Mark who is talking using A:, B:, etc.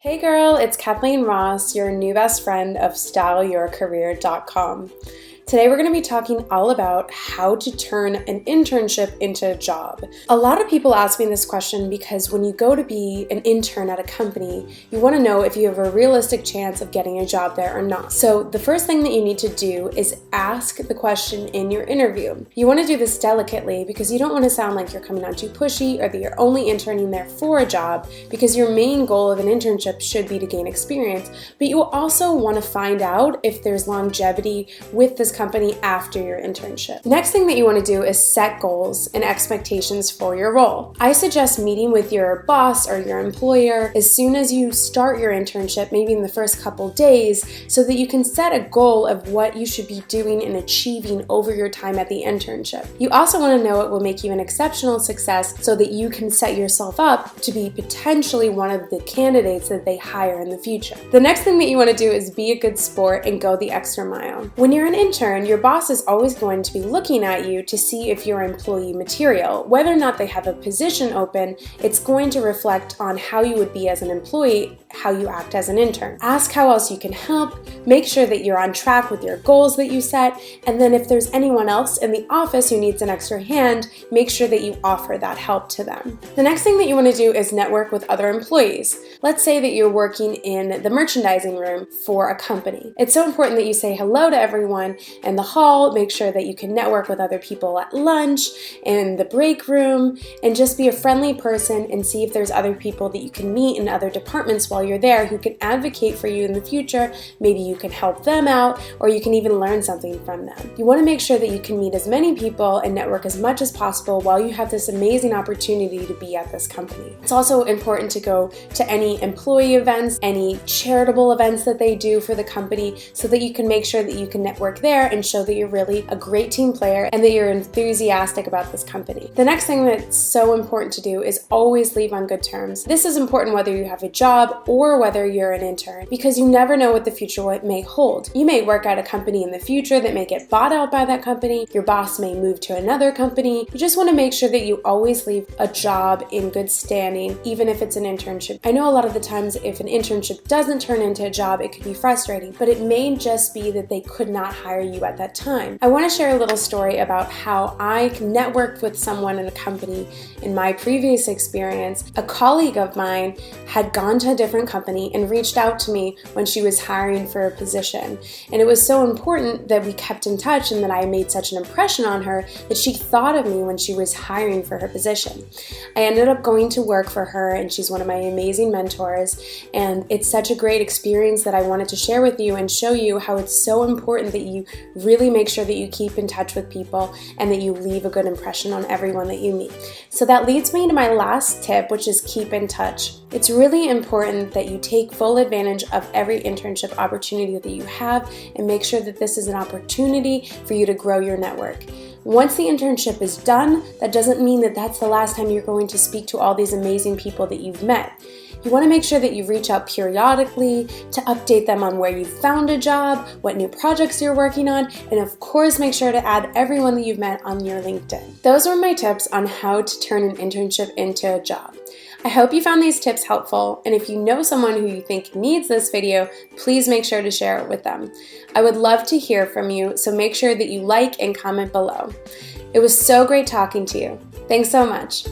A: Hey girl, it's Kathleen Ross, your new best friend of StyleYourCareer.com. Today we're going to be talking all about how to turn an internship into a job. A lot of people ask me this question because when you go to be an intern at a company, you want to know if you have a realistic chance of getting a job there or not. So the first thing that you need to do is ask the question in your interview. You want to do this delicately because you don't want to sound like you're coming on too pushy or that you're only interning there for a job, because your main goal of an internship should be to gain experience, but you also want to find out if there's longevity with this company after your internship. Next thing that you want to do is set goals and expectations for your role. I suggest meeting with your boss or your employer as soon as you start your internship, maybe in the first couple days, so that you can set a goal of what you should be doing and achieving over your time at the internship. You also want to know what will make you an exceptional success so that you can set yourself up to be potentially one of the candidates that they hire in the future. The next thing that you want to do is be a good sport and go the extra mile. When you're an intern, your boss is always going to be looking at you to see if you're employee material. Whether or not they have a position open, it's going to reflect on how you would be as an employee, how you act as an intern. Ask how else you can help, make sure that you're on track with your goals that you set, and then if there's anyone else in the office who needs an extra hand, make sure that you offer that help to them. The next thing that you want to do is network with other employees. Let's say that you're working in the merchandising room for a company. It's so important that you say hello to everyone in the hall, make sure that you can network with other people at lunch, in the break room, and just be a friendly person and see if there's other people that you can meet in other departments while you're there who can advocate for you in the future. Maybe you can help them out, or you can even learn something from them. You want to make sure that you can meet as many people and network as much as possible while you have this amazing opportunity to be at this company. It's also important to go to any employee events, any charitable events that they do for the company, so that you can make sure that you can network there and show that you're really a great team player and that you're enthusiastic about this company. The next thing that's so important to do is always leave on good terms. This is important whether you have a job or whether you're an intern, because you never know what the future may hold. You may work at a company in the future that may get bought out by that company. Your boss may move to another company. You just want to make sure that you always leave a job in good standing, even if it's an internship. I know a lot of the times if an internship doesn't turn into a job, it could be frustrating, but it may just be that they could not hire you at that time. I want to share a little story about how I networked with someone in a company. In my previous experience, a colleague of mine had gone to a different company and reached out to me when she was hiring for a position. And it was so important that we kept in touch and that I made such an impression on her that she thought of me when she was hiring for her position. I ended up going to work for her, and she's one of my amazing mentors. And it's such a great experience that I wanted to share with you and show you how it's so important that you really make sure that you keep in touch with people and that you leave a good impression on everyone that you meet. So that leads me to my last tip, which is keep in touch. It's really important that you take full advantage of every internship opportunity that you have and make sure that this is an opportunity for you to grow your network. Once the internship is done, that doesn't mean that that's the last time you're going to speak to all these amazing people that you've met. You want to make sure that you reach out periodically to update them on where you've found a job, what new projects you're working on, and of course make sure to add everyone that you've met on your LinkedIn. Those were my tips on how to turn an internship into a job. I hope you found these tips helpful, and if you know someone who you think needs this video, please make sure to share it with them. I would love to hear from you, so make sure that you like and comment below. It was so great talking to you. Thanks so much.